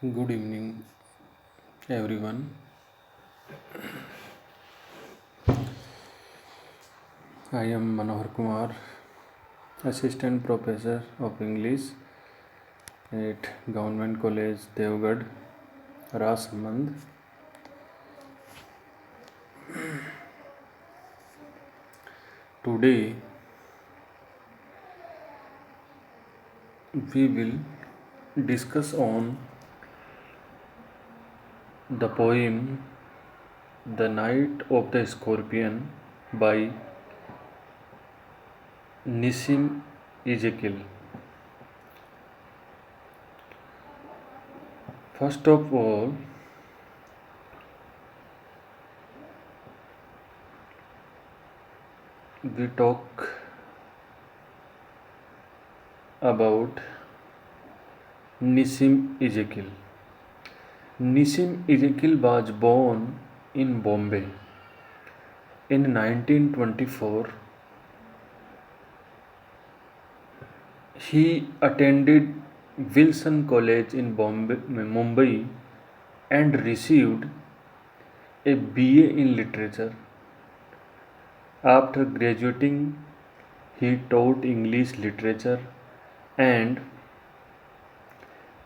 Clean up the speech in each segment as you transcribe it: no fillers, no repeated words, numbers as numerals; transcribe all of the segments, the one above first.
Good evening, everyone. I am Manohar Kumar, Assistant Professor of English at Government College, Devgad, Rasamand. Today, we will discuss on the poem "The Night of the Scorpion" by Nissim Ezekiel. First of all, we talk about Nissim Ezekiel. Nissim Ezekiel was born in Bombay in 1924. He attended Wilson College in Mumbai and received a BA in literature. After graduating, he taught English literature and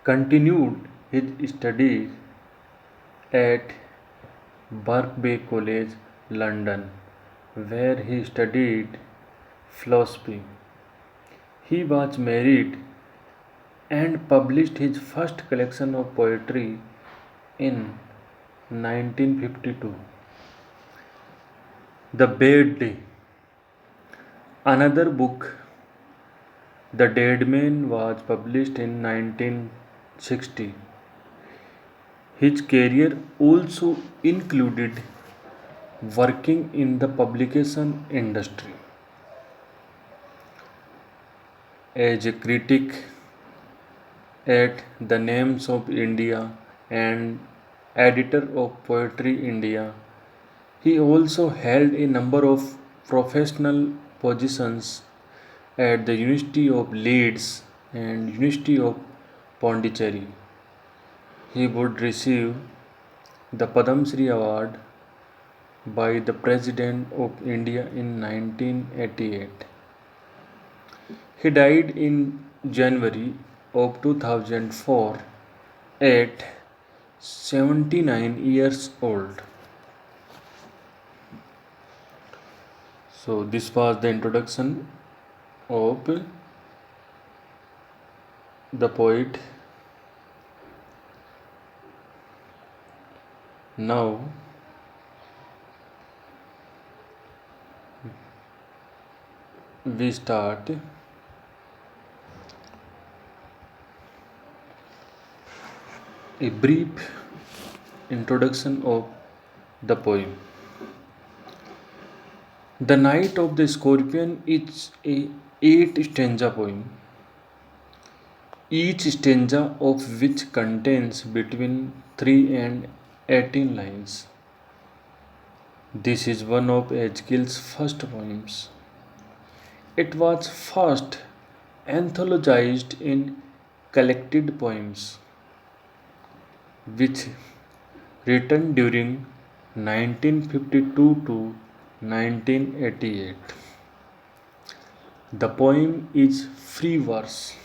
continued his studies at Birkbeck College, London, where he studied philosophy. He was married and published his first collection of poetry in 1952, The Bad Day. Another book, The Dead Man, was published in 1960. His career also included working in the publication industry as a critic at The Names of India and editor of Poetry India. He also held a number of professional positions at the University of Leeds and University of Pondicherry. He would receive the Padma Shri Award by the President of India in 1988. He died in January of 2004 at 79 years old. So, this was the introduction of the poet. Now, we start a brief introduction of the poem. The Night of the Scorpion is a 8 stanza poem, each stanza of which contains between 3 and 18 lines. This is one of Edgill's first poems. It was first anthologized in Collected Poems, which written during 1952 to 1988. The poem is free verse,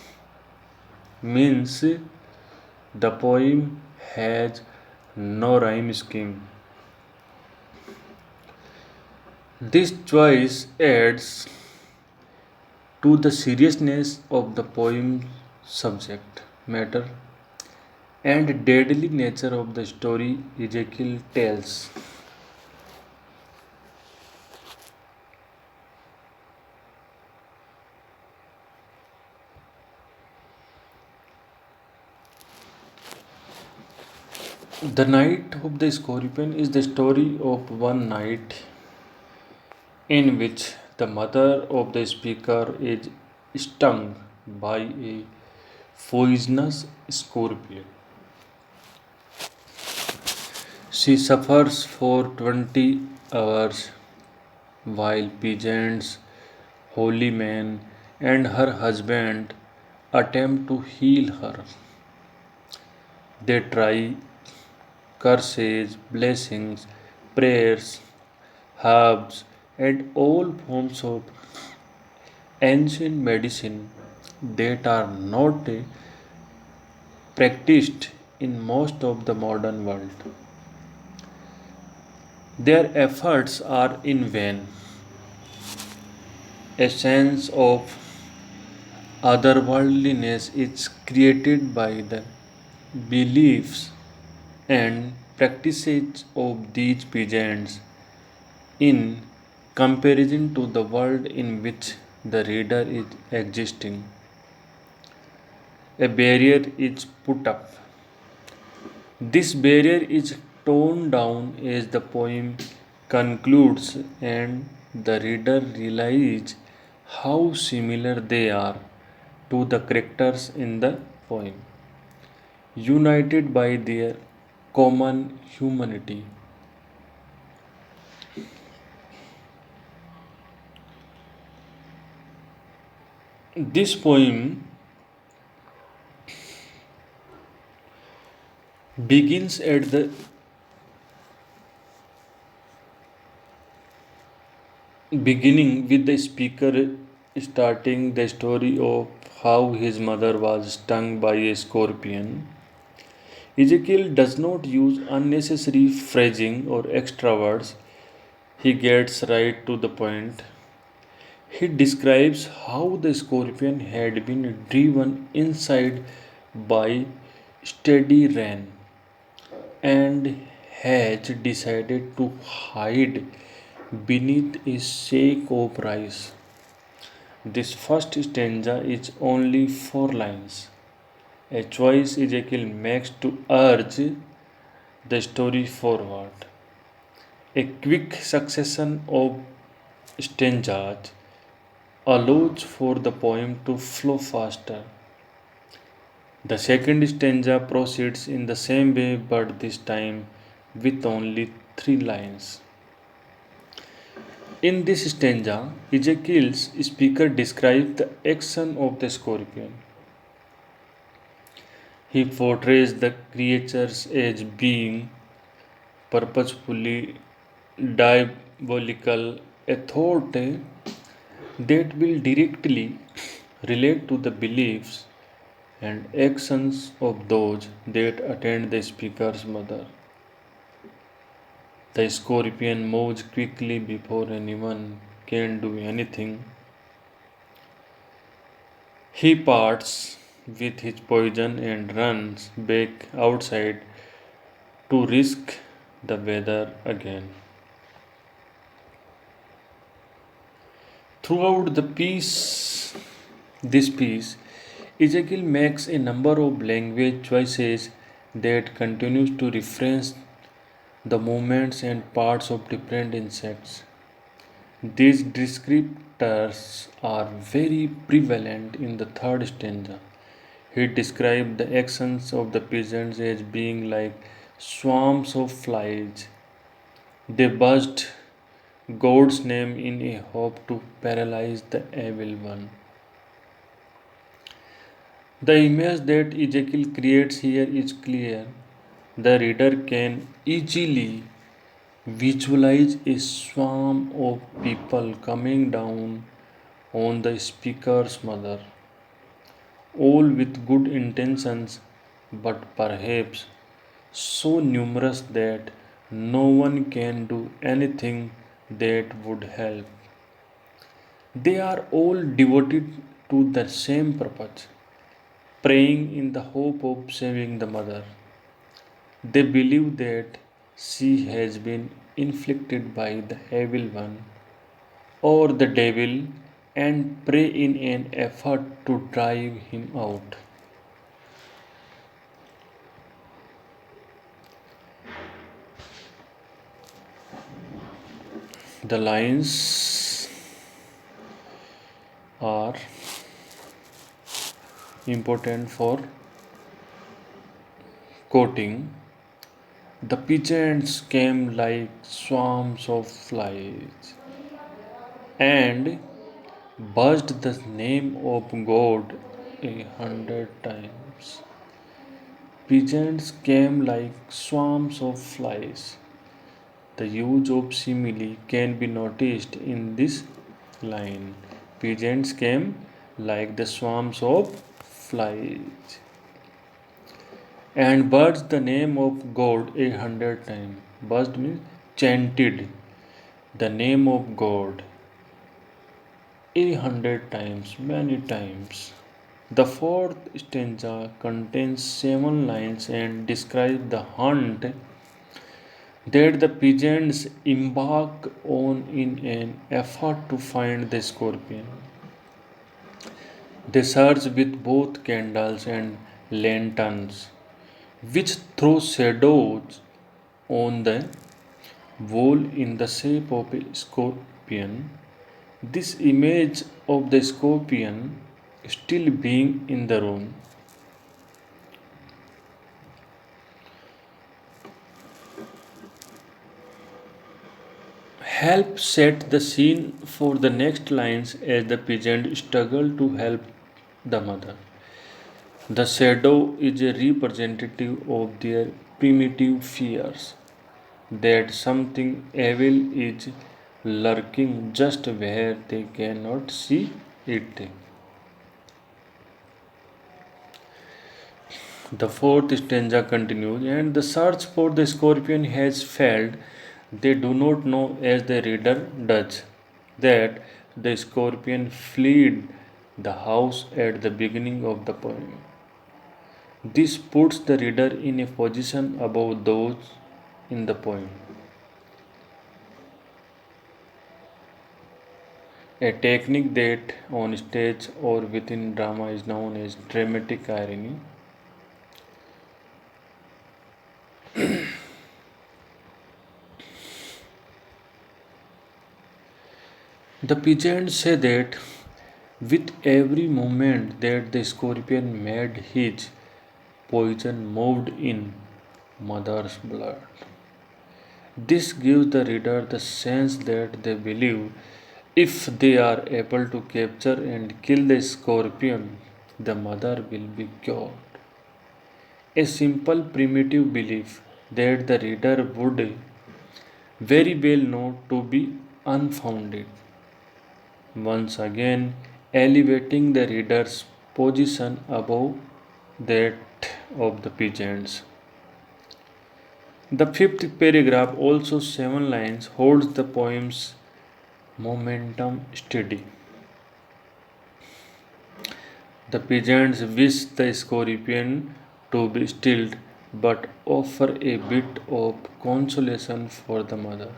means the poem has no rhyme scheme. This choice adds to the seriousness of the poem's subject matter and deadly nature of the story Ezekiel tells. The Night of the Scorpion is the story of one night in which the mother of the speaker is stung by a poisonous scorpion. She suffers for 20 hours while peasants, holy men, and her husband attempt to heal her. They try curses, blessings, prayers, herbs, and all forms of ancient medicine that are not practiced in most of the modern world. Their efforts are in vain. A sense of otherworldliness is created by the beliefs and practices of these peasants in comparison to the world in which the reader is existing. A barrier is put up. This barrier is torn down as the poem concludes and the reader realizes how similar they are to the characters in the poem, united by their common humanity. This poem begins at the beginning with the speaker starting the story of how his mother was stung by a scorpion. Ezekiel does not use unnecessary phrasing or extra words. He gets right to the point. He describes how the scorpion had been driven inside by steady rain and has decided to hide beneath a shake of rice. This first stanza is only 4 lines, a choice Ezekiel makes to urge the story forward. A quick succession of stanzas allows for the poem to flow faster. The second stanza proceeds in the same way but this time with only 3 lines. In this stanza, Ezekiel's speaker describes the action of the scorpion. He portrays the creatures as being purposefully diabolical, a thought that will directly relate to the beliefs and actions of those that attend the speaker's mother. The scorpion moves quickly before anyone can do anything. He parts with his poison and runs back outside to risk the weather again. Throughout this piece, Ezekiel makes a number of language choices that continues to reference the movements and parts of different insects. These descriptors are very prevalent in the third stanza. He described the actions of the peasants as being like swarms of flies. They buzzed God's name in a hope to paralyze the evil one. The image that Ezekiel creates here is clear. The reader can easily visualize a swarm of people coming down on the speaker's mother, all with good intentions, but perhaps so numerous that no one can do anything that would help. They are all devoted to the same purpose, praying in the hope of saving the mother. They believe that she has been inflicted by the evil one or the devil and pray in an effort to drive him out. The lines are important for quoting. The peasants came like swarms of flies and buzzed the name of God 100 times. Pigeons came like swarms of flies. The use of simile can be noticed in this line. Pigeons came like the swarms of flies. And birds the name of God 100 times. Birds means chanted the name of God 100 times, many times. The fourth stanza contains 7 lines and describes the hunt that the pigeons embark on in an effort to find the scorpion. They search with both candles and lanterns, which throw shadows on the wall in the shape of a scorpion. This image of the scorpion still being in the room help set the scene for the next lines as the peasant struggle to help the mother. The shadow is a representative of their primitive fears that something evil is lurking just where they cannot see it. The fourth stanza continues, and the search for the scorpion has failed. They do not know, as the reader does, that the scorpion fled the house at the beginning of the poem. This puts the reader in a position above those in the poem. A technique that on stage or within drama is known as dramatic irony. The peasants say that with every moment that the scorpion made his poison moved in mother's blood. This gives the reader the sense that they believe if they are able to capture and kill the scorpion, the mother will be cured. A simple primitive belief that the reader would very well know to be unfounded. Once again, elevating the reader's position above that of the peasants. The fifth paragraph, also 7 lines, holds the poem's momentum steady. The peasants wish the scorpion to be stilled but offer a bit of consolation for the mother.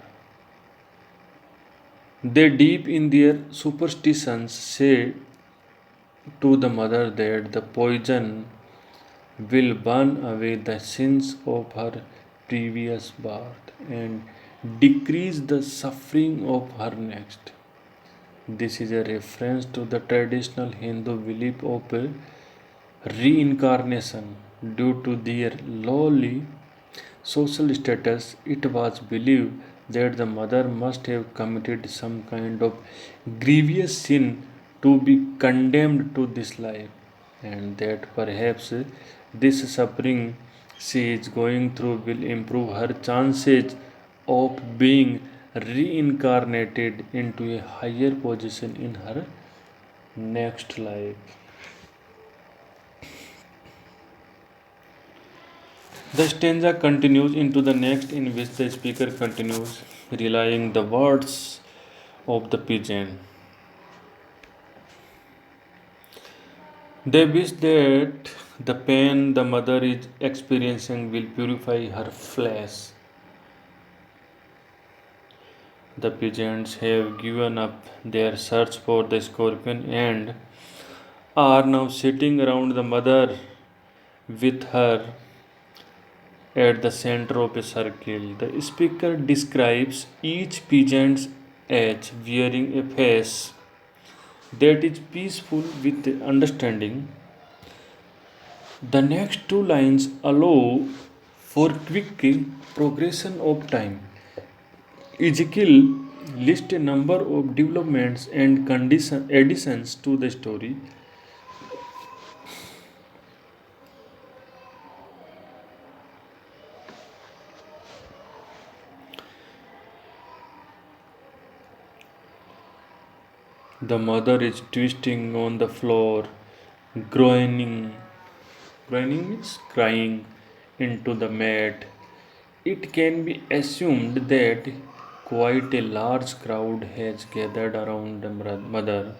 They, deep in their superstitions, say to the mother that the poison will burn away the sins of her previous birth and decrease the suffering of her next. This is a reference to the traditional Hindu belief of reincarnation. Due to their lowly social status, it was believed that the mother must have committed some kind of grievous sin to be condemned to this life, and that perhaps this suffering she is going through will improve her chances of being reincarnated into a higher position in her next life. The stanza continues into the next, in which the speaker continues relying the words of the pigeon. They wish that the pain the mother is experiencing will purify her flesh. The pigeons have given up their search for the scorpion and are now sitting around the mother with her at the center of a circle. The speaker describes each pigeon's as wearing a face that is peaceful with understanding. The next 2 lines allow for quick progression of time. Ezekiel lists a number of developments and additions to the story. The mother is twisting on the floor, groaning. Groaning means crying into the mat. It can be assumed that quite a large crowd has gathered around the mother,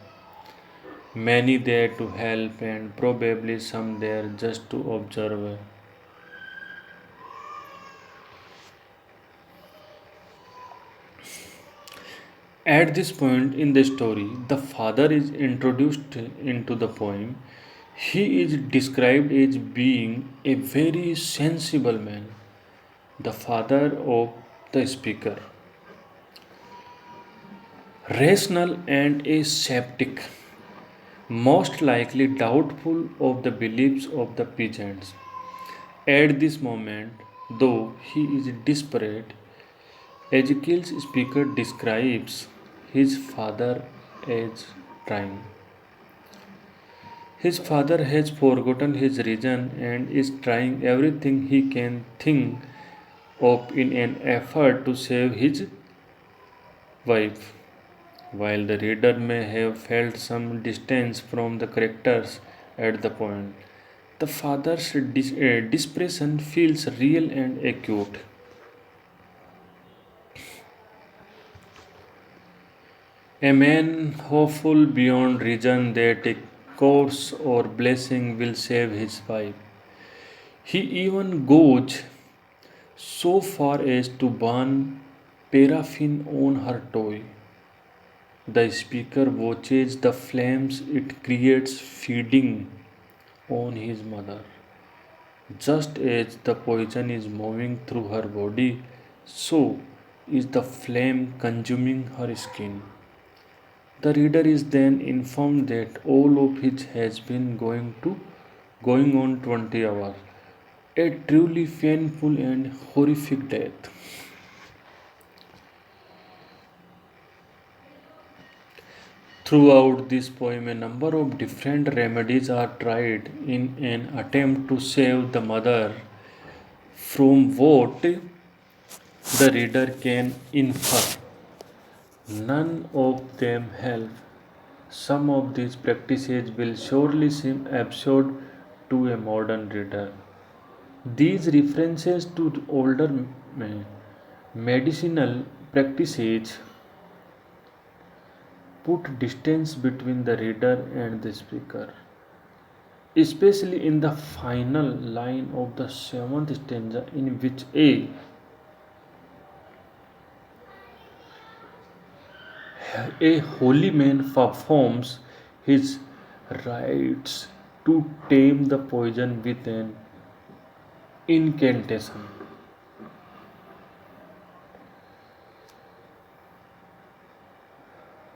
many there to help, and probably some there just to observe. At this point in the story, the father is introduced into the poem. He is described as being a very sensible man, the father of the speaker, rational and a skeptic, most likely doubtful of the beliefs of the peasants. At this moment, though he is desperate, Ezekiel's speaker describes his father as trying. His father has forgotten his reason and is trying everything he can think of in an effort to save his wife. While the reader may have felt some distance from the characters at the point, the father's desperation feels real and acute. A man hopeful beyond reason that a curse or blessing will save his wife. He even goes so far as to burn paraffin on her toy. The speaker watches the flames it creates feeding on his mother. Just as the poison is moving through her body, so is the flame consuming her skin. The reader is then informed that all of it has been going on 20 hours. A truly painful and horrific death. Throughout this poem, a number of different remedies are tried in an attempt to save the mother from what the reader can infer. None of them help. Some of these practices will surely seem absurd to a modern reader. These references to older medicinal practices put distance between the reader and the speaker, especially in the final line of the seventh stanza, in which a holy man performs his rites to tame the poison with an incantation.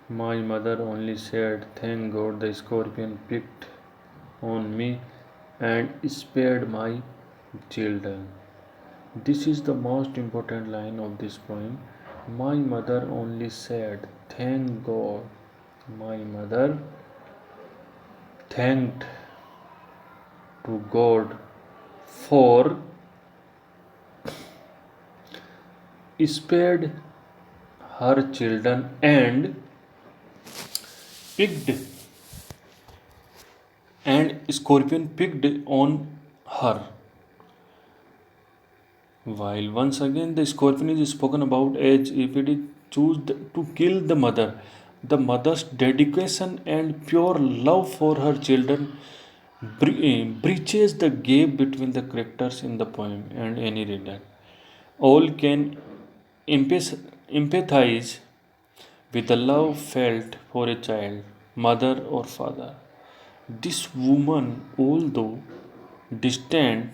My mother only said, "Thank God the scorpion picked on me and spared my children." This is the most important line of this poem. My mother only said, "Thank God." My mother thanked to God for spared her children and picked and scorpion picked on her. While once again the scorpion is spoken about as if it is to kill the mother. The mother's dedication and pure love for her children breaches the gap between the characters in the poem and any reader. All can empathize with the love felt for a child, mother, or father. This woman, although distant,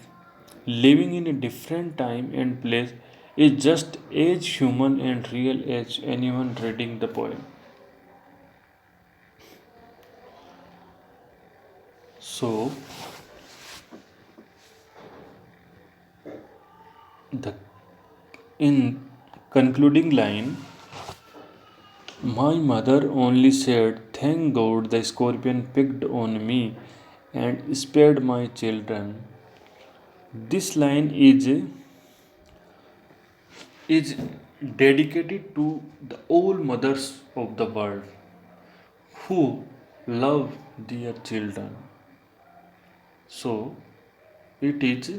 living in a different time and place, is just as human and real as anyone reading the poem. So, the in concluding line, my mother only said, "Thank God the scorpion picked on me and spared my children." This line is dedicated to the all mothers of the world who love their children. So it is